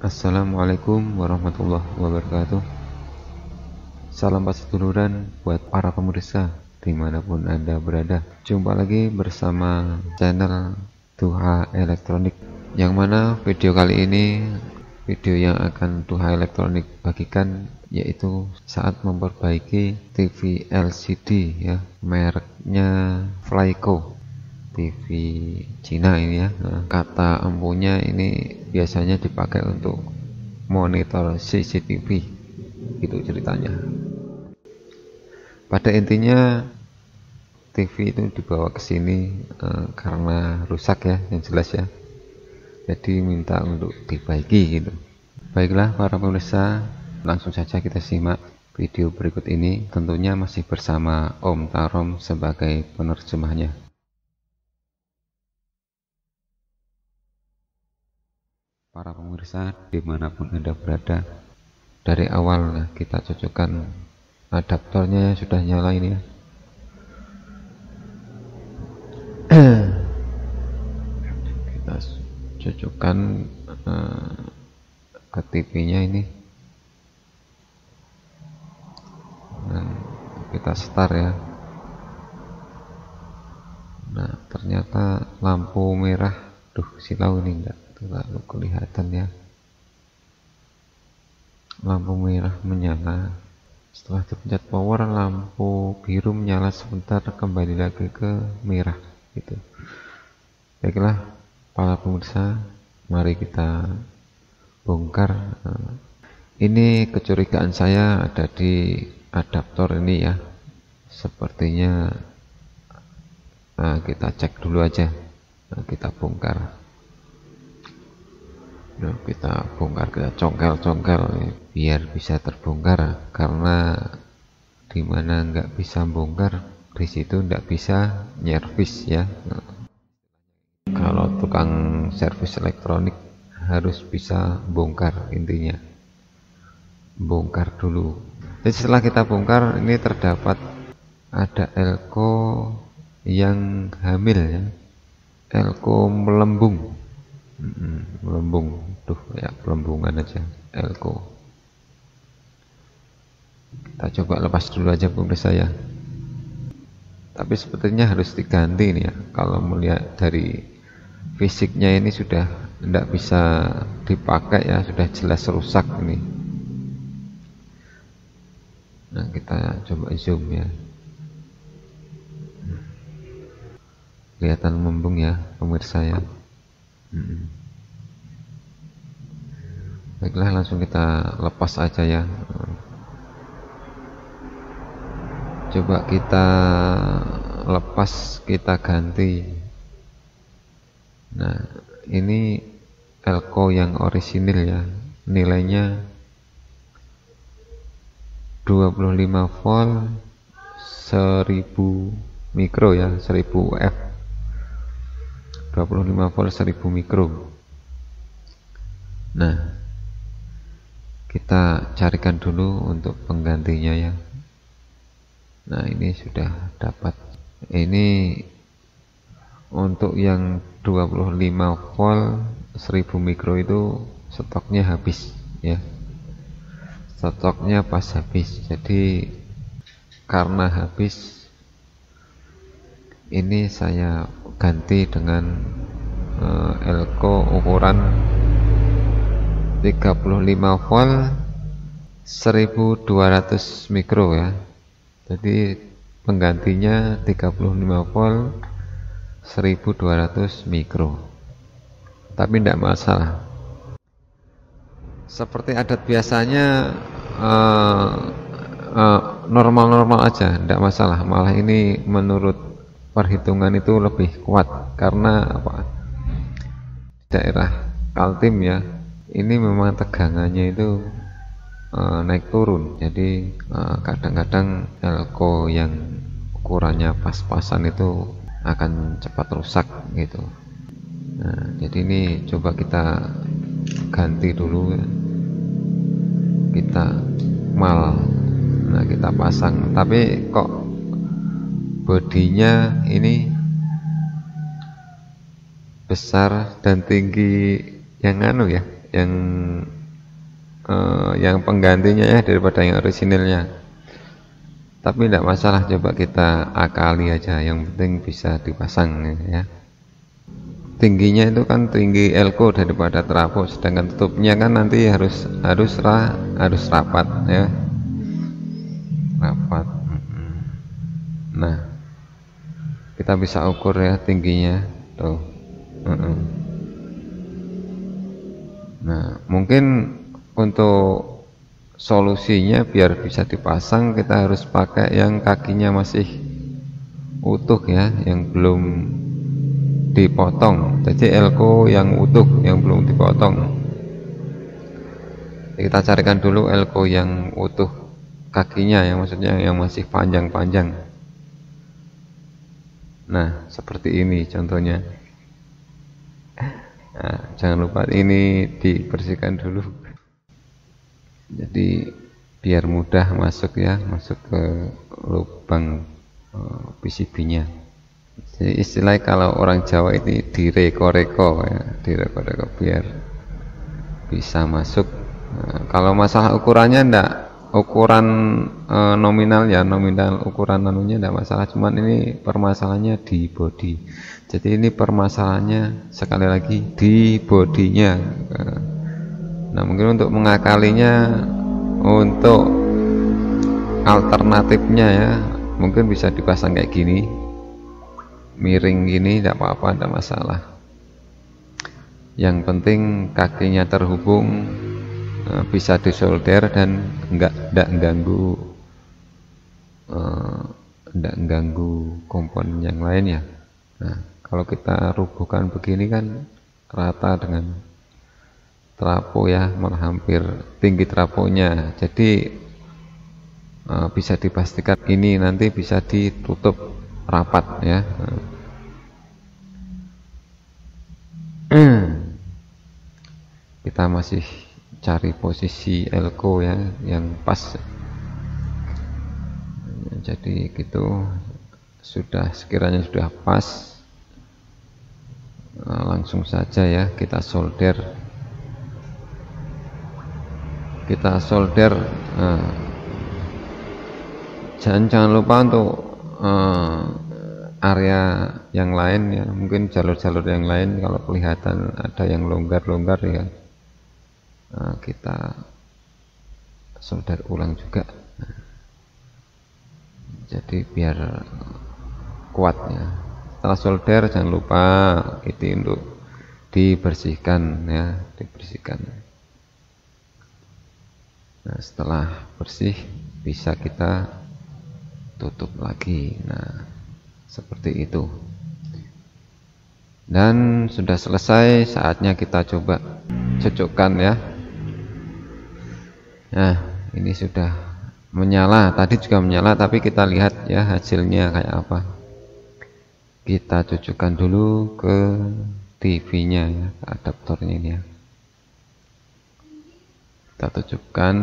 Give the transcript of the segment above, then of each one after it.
Assalamualaikum warahmatullahi wabarakatuh. Salam seduluran buat para pemirsa dimanapun Anda berada. Jumpa lagi bersama channel Duha Elektronik, yang mana video kali ini video yang akan Duha Elektronik bagikan yaitu saat memperbaiki TV LCD ya, mereknya Flyco, TV Cina ini ya. Kata empunya ini biasanya dipakai untuk monitor CCTV, gitu ceritanya. Pada intinya TV itu dibawa ke sini karena rusak ya, yang jelas ya. Jadi minta untuk dibaiki gitu. Baiklah para pemirsa, langsung saja kita simak video berikut ini. Tentunya masih bersama Om Tarom sebagai penerjemahnya. Para pemirsa dimanapun Anda berada, dari awal kita cocokkan adaptornya, sudah nyala ini ya. Kita cocokkan ke TV-nya ini. Nah, kita start ya. Nah, ternyata lampu merah, silau ini enggak terlalu kelihatan ya. Lampu merah menyala. Setelah dipencet power, lampu biru menyala sebentar, kembali lagi ke merah gitu. Baiklah para pemirsa, mari kita bongkar. Ini kecurigaan saya ada di adaptor ini ya. Sepertinya kita cek dulu aja. Kita bongkar. Kita congkel biar bisa terbongkar, karena dimana nggak bisa bongkar, di situ nggak bisa nyervis ya. Kalau tukang servis elektronik harus bisa bongkar, intinya bongkar dulu. Jadi setelah kita bongkar, ini terdapat ada elko yang hamil ya, elko melembung. Melembung, ya pelembungan aja, elko. Kita coba lepas dulu aja pemirsa ya. Tapi sepertinya harus diganti nih ya. Kalau melihat dari fisiknya ini sudah tidak bisa dipakai ya, sudah jelas rusak ini. Nah, kita coba zoom ya. Kelihatan membung ya pemirsa ya. Baiklah, langsung kita lepas aja ya. Coba kita lepas, kita ganti. Nah, ini elko yang orisinil ya, nilainya 25 volt 1000 mikro ya, 1000 F. 25 volt 1000 mikro. Nah, kita carikan dulu untuk penggantinya ya. Nah, ini sudah dapat. Ini untuk yang 25 volt 1000 mikro itu stoknya habis ya. Stoknya pas habis. Jadi karena habis, ini saya ganti dengan elko ukuran 35 volt 1200 mikro ya. Jadi penggantinya 35 volt 1200 mikro. Tapi tidak masalah. Seperti adat biasanya, normal-normal aja, tidak masalah. Malah ini menurut perhitungan itu lebih kuat, karena apa? Daerah Kaltim ya, ini memang tegangannya itu naik turun. Jadi kadang-kadang elko yang ukurannya pas-pasan itu akan cepat rusak gitu. Nah, jadi ini coba kita ganti dulu ya. Kita mal. Nah, kita pasang, tapi kok bodinya ini besar dan tinggi yang yang penggantinya ya daripada yang orisinilnya. Tapi tidak masalah, coba kita akali aja, yang penting bisa dipasang ya. Tingginya itu kan tinggi elko daripada trafo, sedangkan tutupnya kan nanti harus rapat ya, rapat. Nah, kita bisa ukur ya tingginya tuh. Nah, mungkin untuk solusinya biar bisa dipasang kita harus pakai yang kakinya masih utuh ya, yang belum dipotong. Jadi elko yang utuh, yang belum dipotong. Kita carikan dulu elko yang utuh kakinya, yang maksudnya yang masih panjang-panjang. Nah, seperti ini contohnya. Nah, jangan lupa ini dibersihkan dulu. Jadi biar mudah masuk ya, masuk ke lubang PCB-nya. Jadi istilahnya kalau orang Jawa ini direko-reko ya, direko-reko biar bisa masuk. Nah, kalau masalah ukurannya enggak, ukuran nominal ya, nominal ukuran anunya enggak masalah, cuman ini permasalahannya di body. Jadi ini permasalahannya sekali lagi di bodinya. Nah, mungkin untuk mengakalinya, untuk alternatifnya ya, mungkin bisa dipasang kayak gini, miring gini, tidak apa-apa, tidak masalah. Yang penting kakinya terhubung, bisa disolder dan enggak ganggu komponen yang lain ya. Nah, kalau kita rubuhkan begini kan rata dengan trafo ya, malah hampir tinggi trafonya. Jadi bisa dipastikan ini nanti bisa ditutup rapat ya. Kita masih cari posisi elko ya yang pas. Jadi gitu, sekiranya sudah pas, langsung saja ya kita solder. Jangan lupa untuk area yang lain ya, mungkin jalur-jalur yang lain kalau kelihatan ada yang longgar-longgar ya, kita solder ulang juga. Jadi biar kuat ya. Setelah solder jangan lupa itu untuk dibersihkan ya, dibersihkan. Nah, setelah bersih bisa kita tutup lagi. Nah, seperti itu. Dan sudah selesai, saatnya kita coba cocokkan ya. Nah, ini sudah menyala, tadi juga menyala, tapi kita lihat ya hasilnya kayak apa. Kita cocokkan dulu ke TV-nya ya, ke adaptornya ini ya. Kita cocokkan.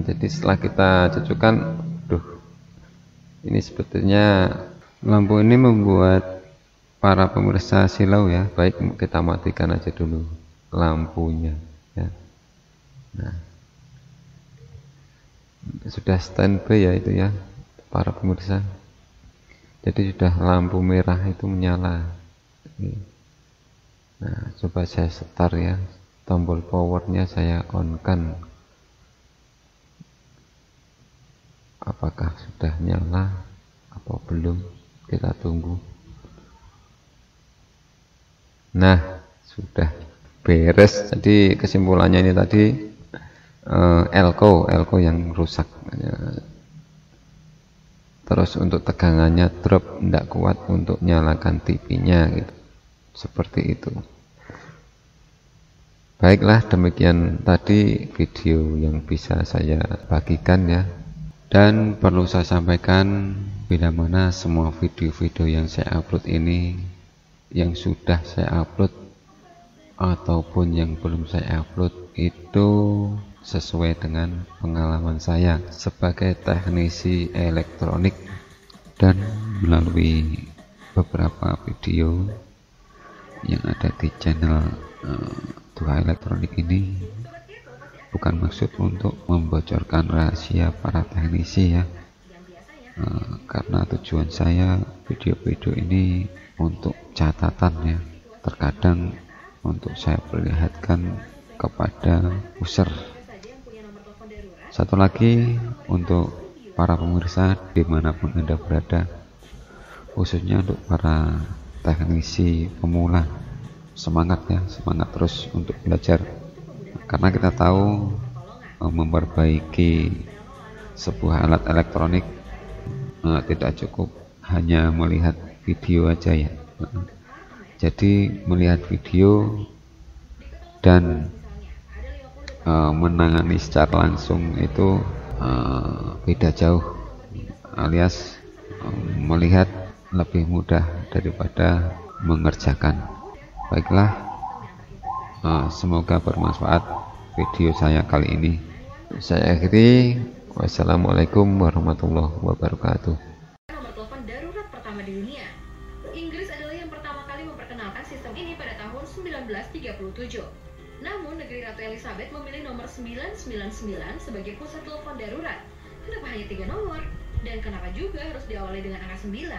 Jadi setelah kita cocokkan, ini sebetulnya lampu ini membuat para pemirsa silau ya. Baik, kita matikan aja dulu lampunya ya. Nah, sudah standby ya itu ya para pemirsa. Jadi sudah lampu merah itu menyala. Nah, coba saya setar ya, tombol powernya saya on kan. Apakah sudah nyala atau belum, kita tunggu. Nah, sudah beres. Jadi kesimpulannya ini tadi elko yang rusak. Terus untuk tegangannya drop, tidak kuat untuk nyalakan TV-nya gitu. Seperti itu. Baiklah, demikian tadi video yang bisa saya bagikan ya. Dan perlu saya sampaikan, bila mana semua video-video yang saya upload ini, yang sudah saya upload ataupun yang belum saya upload, itu sesuai dengan pengalaman saya sebagai teknisi elektronik, dan melalui beberapa video yang ada di channel Duha Elektronik ini bukan maksud untuk membocorkan rahasia para teknisi ya, karena tujuan saya video-video ini untuk catatan ya, terkadang untuk saya perlihatkan kepada user. Satu lagi untuk para pemirsa dimanapun Anda berada, khususnya untuk para teknisi pemula, semangat ya, semangat terus untuk belajar, karena kita tahu memperbaiki sebuah alat elektronik tidak cukup hanya melihat video aja ya. Jadi melihat video dan menangani secara langsung itu beda jauh, alias melihat lebih mudah daripada mengerjakan. Baiklah, semoga bermanfaat video saya kali ini. Saya akhiri. Wassalamualaikum warahmatullahi wabarakatuh. Nomor telepon darurat pertama di dunia. Inggris adalah yang pertama kali memperkenalkan sistem ini pada tahun 1937. Namun, negeri Ratu Elizabeth memilih nomor 999 sebagai pusat telepon darurat. Kenapa hanya 3 nomor? Dan kenapa juga harus diawali dengan angka 9?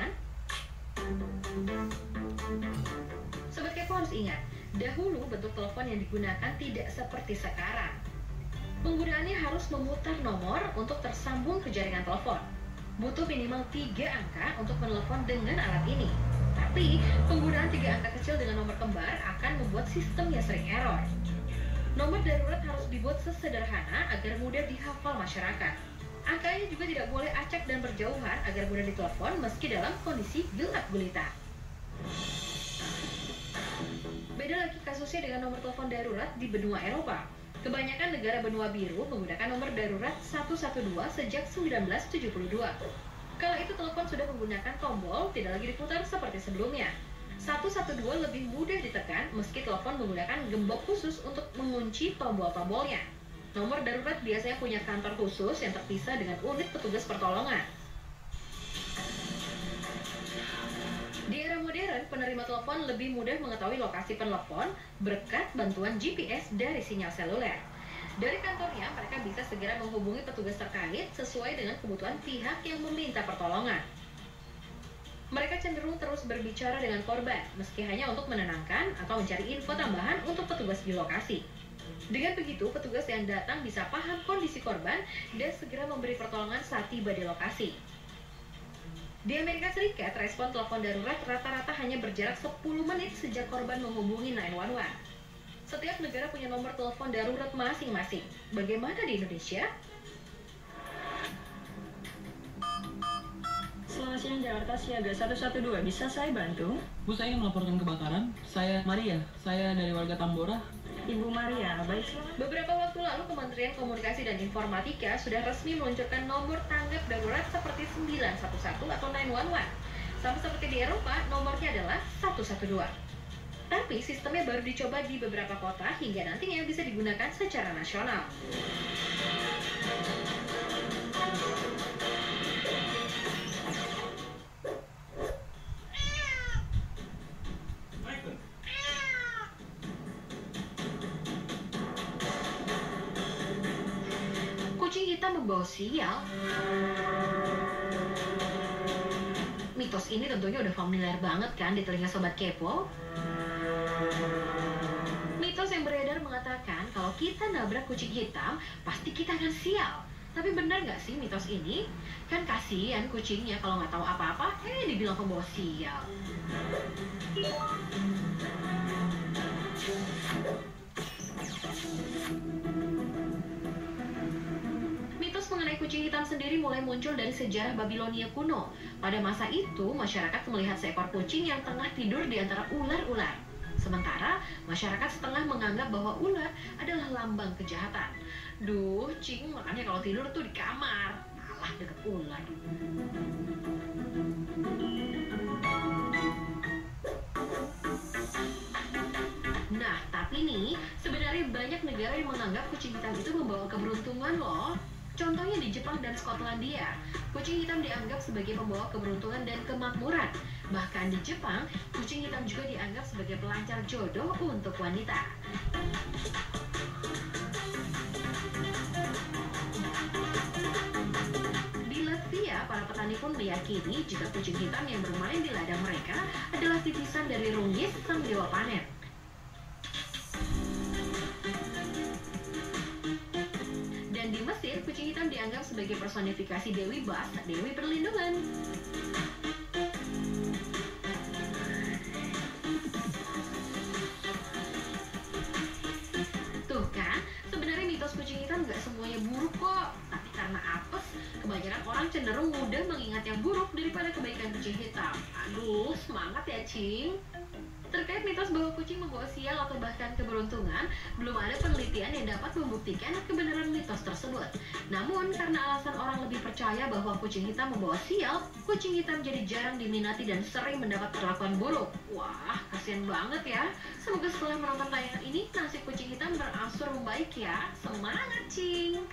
Sobat Kepo harus ingat, dahulu bentuk telepon yang digunakan tidak seperti sekarang. Penggunaannya harus memutar nomor untuk tersambung ke jaringan telepon. Butuh minimal 3 angka untuk menelepon dengan alat ini. Tapi, penggunaan 3 angka kecil dengan nomor kembar akan membuat sistemnya sering error. Nomor darurat harus dibuat sesederhana agar mudah dihafal masyarakat. Angkanya juga tidak boleh acak dan berjauhan agar mudah ditelepon meski dalam kondisi gelap gulita. Beda lagi kasusnya dengan nomor telepon darurat di benua Eropa. Kebanyakan negara benua biru menggunakan nomor darurat 112 sejak 1972. Kala itu telepon sudah menggunakan tombol, tidak lagi diputar seperti sebelumnya. 112 lebih mudah ditekan meski telepon menggunakan gembok khusus untuk mengunci tombol-tombolnya. Nomor darurat biasanya punya kantor khusus yang terpisah dengan unit petugas pertolongan. Di era modern, penerima telepon lebih mudah mengetahui lokasi penelepon berkat bantuan GPS dari sinyal seluler. Dari kantornya, mereka bisa segera menghubungi petugas terkait sesuai dengan kebutuhan pihak yang meminta pertolongan. Mereka cenderung terus berbicara dengan korban, meski hanya untuk menenangkan atau mencari info tambahan untuk petugas di lokasi. Dengan begitu, petugas yang datang bisa paham kondisi korban dan segera memberi pertolongan saat tiba di lokasi. Di Amerika Serikat, respon telepon darurat rata-rata hanya berjarak 10 menit sejak korban menghubungi 911. Setiap negara punya nomor telepon darurat masing-masing. Bagaimana di Indonesia? Selamat siang, Jakarta Siaga 112. Bisa saya bantu? Bu, saya ingin melaporkan kebakaran. Saya Maria, saya dari warga Tambora. Ibu Maria, baik. Beberapa waktu lalu, Kementerian Komunikasi dan Informatika sudah resmi meluncurkan nomor tanggap darurat seperti 911 atau 911. Sama seperti di Eropa, nomornya adalah 112. Tapi sistemnya baru dicoba di beberapa kota hingga nantinya bisa digunakan secara nasional. Kucing hitam membawa sial. Mitos ini tentunya udah familiar banget kan di telinga Sobat Kepo? Mitos yang beredar mengatakan kalau kita nabrak kucing hitam, pasti kita akan sial. Tapi benar nggak sih mitos ini? Kan kasihan kucingnya kalau nggak tahu apa-apa, dibilang pembawa sial. Mitos mengenai kucing hitam sendiri mulai muncul dari sejarah Babilonia kuno. Pada masa itu, masyarakat melihat seekor kucing yang tengah tidur di antara ular-ular. Sementara, masyarakat setengah menganggap bahwa ular adalah lambang kejahatan. Duh, cing, makanya kalau tidur tuh di kamar, malah deket ular. Nah, tapi nih, sebenarnya banyak negara yang menganggap kucing hitam itu membawa keberuntungan loh. Contohnya di Jepang dan Skotlandia, kucing hitam dianggap sebagai pembawa keberuntungan dan kemakmuran. Bahkan di Jepang, kucing hitam juga dianggap sebagai pelancar jodoh untuk wanita. Di Latvia, para petani pun meyakini jika kucing hitam yang bermain di ladang mereka adalah titisan dari Runggis, sang dewa panen. Dan di Mesir, kucing hitam dianggap sebagai personifikasi Dewi Bas, Dewi Perlindungan. Tuh kan, sebenarnya mitos kucing hitam nggak semuanya buruk kok. Tapi karena apes, kebanyakan orang cenderung mudah mengingat yang buruk daripada kebaikan kucing hitam. Aduh, semangat ya, Cing. Terkait mitos bahwa kucing membawa sial atau bahkan keberuntungan, belum ada penelitian yang dapat membuktikan kebenaran mitos tersebut. Namun, karena alasan orang lebih percaya bahwa kucing hitam membawa sial, kucing hitam jadi jarang diminati dan sering mendapat perlakuan buruk. Wah, kasian banget ya. Semoga setelah menonton tayangan ini, nasib kucing hitam berangsur membaik ya. Semangat, Cing!